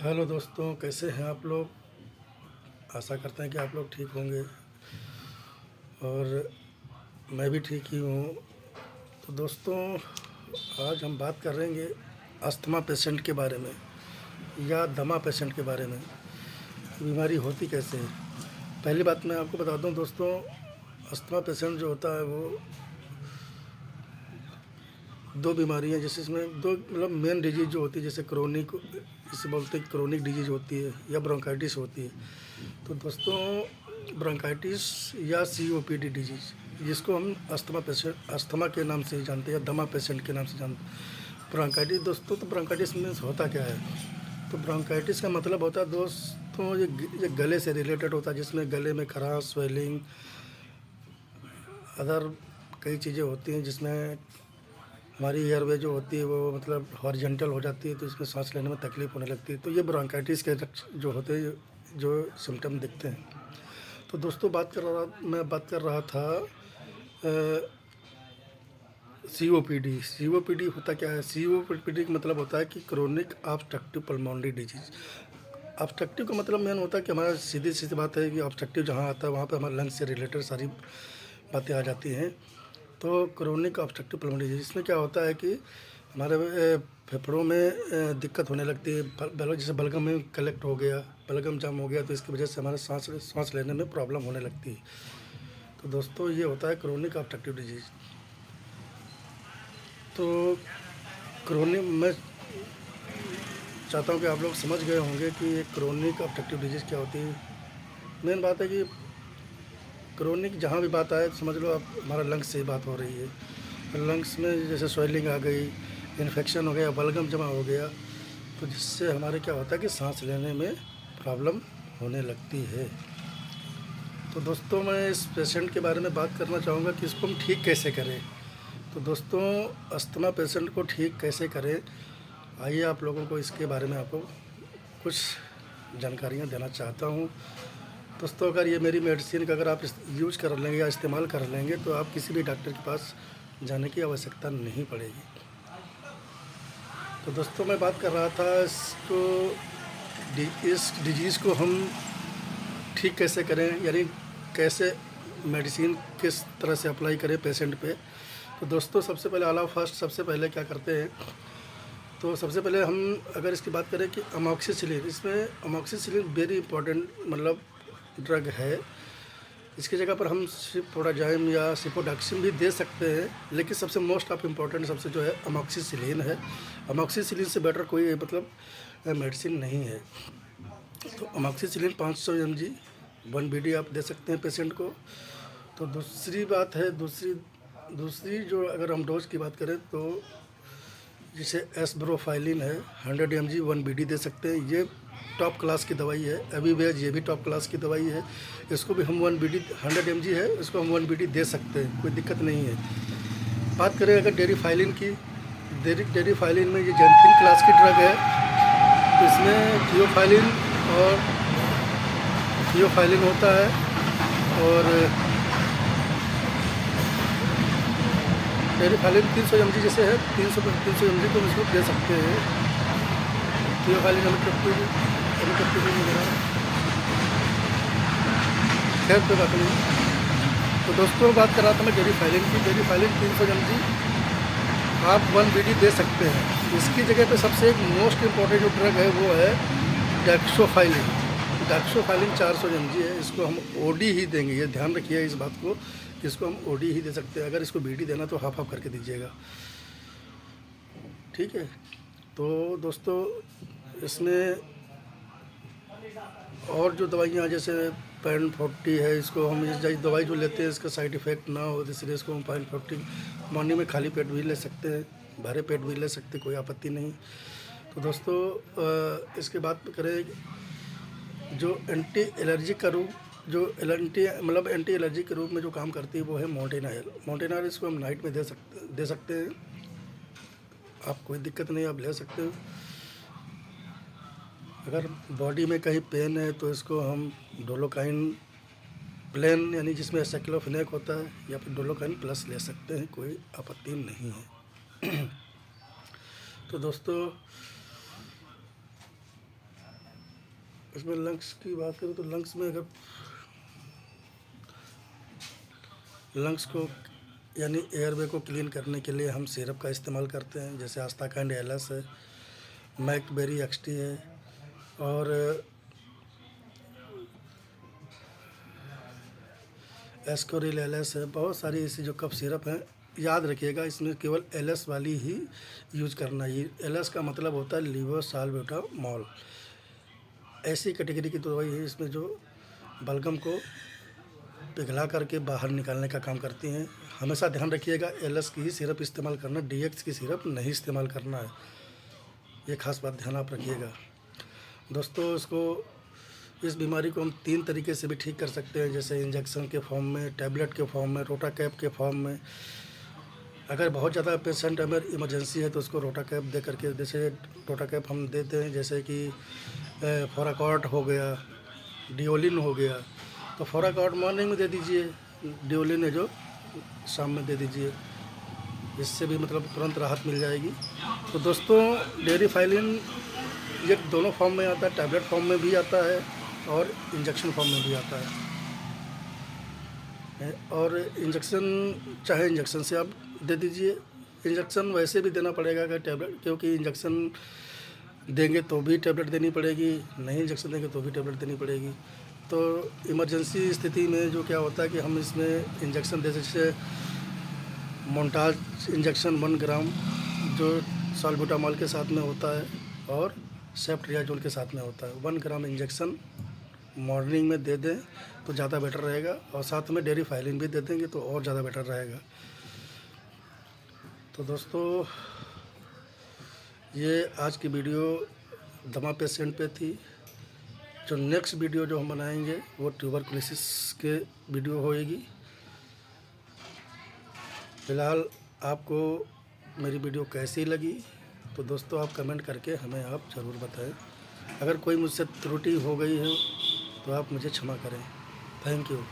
Hello दोस्तों, कैसे हैं आप लोग। आशा करते हैं कि आप लोग ठीक होंगे और मैं भी ठीक ही हूँ। तो दोस्तों, आज हम बात करेंगे अस्थमा पेशेंट के बारे में या दमा पेशेंट के बारे में। बीमारी होती कैसे है। पहली बात मैं आपको बता दूं दोस्तों, अस्थमा पेशेंट जो होता है वो दो बीमारियां, जैसे इसमें दो मतलब मेन डिजीज जो होती है, जैसे क्रोनिक, जिसे बोलते हैं क्रोनिक डिजीज होती है या ब्रोंकाइटिस होती है। तो दोस्तों, ब्रोंकाइटिस या सीओपीडी डिजीज, जिसको हम अस्थमा के नाम से ही जानते हैं या दमा पेशेंट के नाम से जानते हैं। ब्रोंकाइटिस दोस्तों, तो ब्रोंकाइटिस मीन्स होता क्या है। तो ब्रोंकाइटिस का मतलब होता है दोस्तों, ये गले से रिलेटेड होता है, जिसमें गले में खराश, स्वेलिंग, अदर कई चीज़ें होती हैं, जिसमें हमारी एयरवे जो होती है वो मतलब हॉरिजॉन्टल हो जाती है, तो इसमें सांस लेने में तकलीफ़ होने लगती है। तो ये ब्रोंकाइटिस के जो होते हैं, जो सिम्टम दिखते हैं। तो दोस्तों, मैं बात कर रहा था सीओपीडी होता क्या है। सीओपीडी का मतलब होता है कि chronic obstructive pulmonary disease. Obstructive का मतलब मेन होता है कि हमारा सीधी सीधी बात है कि ऑब्स्ट्रक्टिव जहाँ आता है वहाँ पे हमारे लंग्स से रिलेटेड सारी बातें आ जाती हैं। तो क्रोनिक ऑब्स्ट्रक्टिव पल्मोनरी डिजीज, इसमें क्या होता है कि हमारे फेफड़ों में दिक्कत होने लगती है। जैसे बलगम में कलेक्ट हो गया, बलगम जाम हो गया, तो इसकी वजह से हमारे सांस लेने में प्रॉब्लम होने लगती है। तो दोस्तों, ये होता है क्रोनिक ऑब्स्ट्रक्टिव डिजीज। तो क्रोनिक, मैं चाहता हूँ कि आप लोग समझ गए होंगे कि ये क्रोनिक ऑब्स्ट्रक्टिव डिजीज़ क्या होती है। मेन बात है कि क्रोनिक जहाँ भी बात आए तो समझ लो आप हमारा लंग्स से ही बात हो रही है। लंग्स में जैसे स्वेलिंग आ गई, इन्फेक्शन हो गया, बलगम जमा हो गया, तो जिससे हमारे क्या होता है कि सांस लेने में प्रॉब्लम होने लगती है। तो दोस्तों, मैं इस पेशेंट के बारे में बात करना चाहूँगा कि इसको हम ठीक कैसे करें। तो दोस्तों, अस्थमा पेशेंट को ठीक कैसे करें, आइए आप लोगों को इसके बारे में आपको कुछ जानकारियाँ देना चाहता हूँ। दोस्तों, अगर ये मेरी मेडिसिन का अगर आप यूज़ कर लेंगे या इस्तेमाल कर लेंगे तो आप किसी भी डॉक्टर के पास जाने की आवश्यकता नहीं पड़ेगी। तो दोस्तों, मैं बात कर रहा था इस डिजीज़ को हम ठीक कैसे करें, यानी कैसे मेडिसिन किस तरह से अप्लाई करें पेशेंट पे। तो दोस्तों, सबसे पहले क्या करते हैं, तो सबसे पहले हम अगर इसकी बात करें कि अमॉक्सिसिलिन, इसमें अमॉक्सिसिलिन वेरी इंपॉर्टेंट मतलब ड्रग है। इसकी जगह पर हम सिप्रोडाजाइम या सिप्रोडक्सिन भी दे सकते हैं, लेकिन सबसे मोस्ट ऑफ इम्पॉर्टेंट सबसे जो है अमॉक्सिसिलिन है। अमॉक्सिसिलिन से बेटर कोई मतलब मेडिसिन नहीं है। तो अमॉक्सिसिलिन 500 mg 1 BD आप दे सकते हैं पेशेंट को। तो दूसरी बात है, दूसरी जो अगर हम डोज की बात करें तो जिसे एस्ब्रोफाइलिन है 100 mg 1 BD दे सकते हैं। ये टॉप क्लास की दवाई है। एविवेज, ये भी टॉप क्लास की दवाई है। इसको भी हम 1 BD 100 mg है, इसको हम 1 BD दे सकते हैं, कोई दिक्कत नहीं है। बात करें अगर डेरीफाइलिन की, डेरीफाइलिन में ये जेंथिन क्लास की ड्रग है। इसमें थियोफाइलिन होता है और डेरीफाइलिन 300 mg जैसे है, 300 mg तो हम इसको दे सकते हैं। थियोफाइलिन एमिट्रिप्टिलिन वगैरह, खैर कोई बात नहीं। तो दोस्तों, बात कर रहा था मैं डेरीफाइलिन की। डेरीफाइलिन 300 mg आप 1 BD दे सकते हैं। इसकी जगह पे सबसे एक मोस्ट इम्पॉर्टेंट जो ड्रग है वो है डैक्सोफाइलिन। डैक्सोफाइलिन 400 mg है, इसको हम OD ही देंगे। ये ध्यान रखिए इस बात को, इसको हम OD ही दे सकते हैं। अगर इसको BD देना तो हाफ हाफ करके दीजिएगा, ठीक है। तो दोस्तों, इसमें और जो दवाइयाँ जैसे पैन 40 है, इसको हम इस दवाई जो लेते हैं इसका साइड इफ़ेक्ट ना हो, इसलिए इसको हम पैन 40 मॉर्निंग में खाली पेट भी ले सकते हैं, भरे पेट भी ले सकते हैं, कोई आपत्ति नहीं। तो दोस्तों, इसके बाद करें जो एंटी एलर्जी के रूप में जो काम करती है वो है मोंटेनाइल। इसको हम नाइट में दे सकते हैं। आप कोई दिक्कत नहीं, आप ले सकते हो। अगर बॉडी में कहीं पेन है तो इसको हम डोलोकाइन प्लेन, यानी जिसमें साइक्लोफेनेक होता है, या फिर डोलोकाइन प्लस ले सकते हैं, कोई आपत्ति नहीं है। तो दोस्तों, इसमें लंग्स की बात करें तो लंग्स में अगर लंग्स को यानी एयरवे को क्लीन करने के लिए हम सिरप का इस्तेमाल करते हैं, जैसे आस्ताकांड एलएस है, मैकबेरी एक्सटी है और एस्कोरिल एलएस है। बहुत सारी ऐसी जो कफ सिरप हैं, याद रखिएगा इसमें केवल एलएस वाली ही यूज करना है। एलएस का मतलब होता है लीवोसाल्बुटामॉल। ऐसी कैटेगरी की दवाई है इसमें जो बलगम को पिघला करके बाहर निकालने का काम करती हैं। हमेशा ध्यान रखिएगा एलएस की ही सिरप इस्तेमाल करना, डीएक्स की सिरप नहीं इस्तेमाल करना है। ये खास बात ध्यान आप रखिएगा दोस्तों। इस बीमारी को हम 3 तरीके से भी ठीक कर सकते हैं, जैसे इंजेक्शन के फॉर्म में, टैबलेट के फॉर्म में, रोटाकैप के फॉर्म में। अगर बहुत ज़्यादा पेशेंट अगर इमरजेंसी है तो उसको रोटाकैप दे करके, जैसे रोटाकैप हम देते हैं, जैसे कि फोराकॉट हो गया, डिओलिन हो गया। तो फोराकॉट मॉर्निंग में दे दीजिए, डिओलिन है जो शाम में दे दीजिए, इससे भी मतलब तुरंत राहत मिल जाएगी। तो दोस्तों डेरिफाइलिन ये दोनों फॉर्म में आता है, टैबलेट फॉर्म में भी आता है और इंजेक्शन फॉर्म में भी आता है। और इंजेक्शन चाहे इंजेक्शन से आप दे दीजिए, इंजेक्शन वैसे भी देना पड़ेगा अगर टैबलेट, क्योंकि इंजेक्शन देंगे तो भी टैबलेट देनी पड़ेगी, नहीं इंजेक्शन देंगे तो भी टैबलेट देनी पड़ेगी। तो इमरजेंसी स्थिति में जो क्या होता है कि हम इसमें इंजेक्शन दे, जैसे मोन्टाज इंजेक्शन 1 ग्राम जो साल्बुटामॉल के साथ में होता है और सेफ्ट्रियाजोल के साथ में होता है, 1 ग्राम इंजेक्शन मॉर्निंग में दे दें तो ज़्यादा बेटर रहेगा, और साथ में डेरिफाइलिन भी दे देंगे तो और ज़्यादा बेटर रहेगा। तो दोस्तों ये आज की वीडियो दमा पेशेंट पे थी। जो नेक्स्ट वीडियो जो हम बनाएंगे वो ट्यूबरकुलोसिस के वीडियो होएगी। फ़िलहाल आपको मेरी वीडियो कैसी लगी तो दोस्तों आप कमेंट करके हमें आप ज़रूर बताएं। अगर कोई मुझसे त्रुटि हो गई है तो आप मुझे क्षमा करें। Thank you.